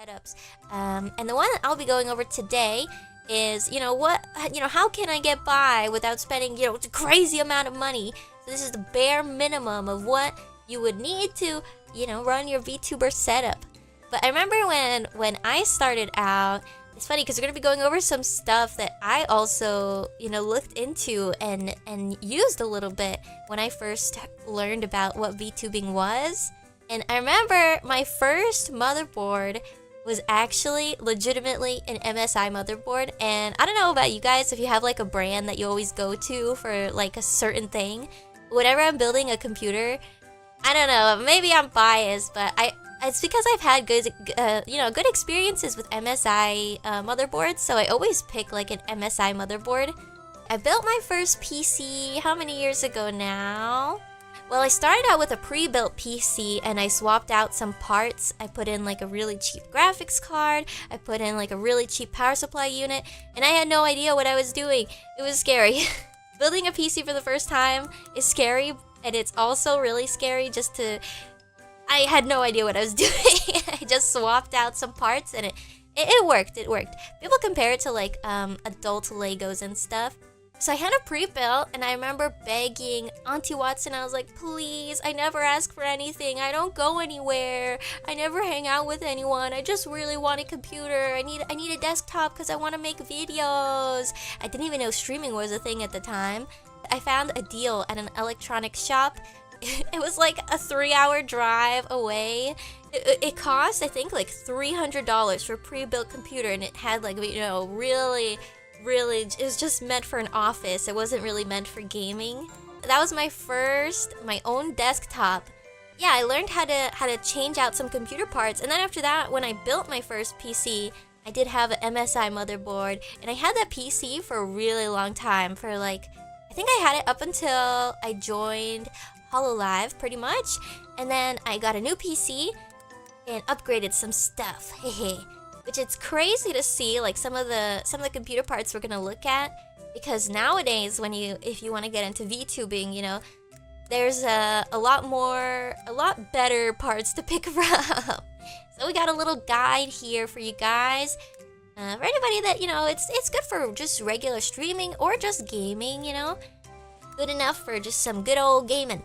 setups. And the one that I'll be going over today is, how can I get by without spending, a crazy amount of money? So this is the bare minimum of what you would need to, run your VTuber setup. But I remember when I started out, it's funny because we're going to be going over some stuff that I also, looked into and used a little bit when I first learned about what VTubing was. And I remember my first motherboard was actually legitimately an MSI motherboard. And I don't know about you guys, if you have like a brand that you always go to for like a certain thing. Whenever I'm building a computer, I don't know, maybe I'm biased, but it's because I've had good experiences with MSI motherboards, so I always pick like an MSI motherboard. I built my first PC how many years ago now? Well, I started out with a pre-built PC and I swapped out some parts. I put in like a really cheap graphics card, I put in like a really cheap power supply unit, and I had no idea what I was doing. It was scary. Building a PC for the first time is scary, and it's also really scary I had no idea what I was doing. I just swapped out some parts and it worked. People compare it to like adult Legos and stuff. So I had a pre-built and I remember begging Auntie Watson. I was like, please, I never ask for anything. I don't go anywhere. I never hang out with anyone. I just really want a computer. I need a desktop because I want to make videos. I didn't even know streaming was a thing at the time. I found a deal at an electronics shop. It was like a 3-hour drive away. It cost, I think, like $300 for a pre-built computer, and it had like, really, it was just meant for an office. It wasn't really meant for gaming. That was my own desktop. Yeah, I learned how to change out some computer parts, and then after that, when I built my first PC, I did have an MSI motherboard, and I had that PC for a really long time. For like, I think I had it up until I joined HoloLive, pretty much, and then I got a new PC and upgraded some stuff. Which it's crazy to see like some of the computer parts we're gonna look at, because nowadays if you want to get into VTubing, there's a lot better parts to pick from. So we got a little guide here for you guys. For anybody that it's good for just regular streaming or just gaming. Good enough for just some good old gaming.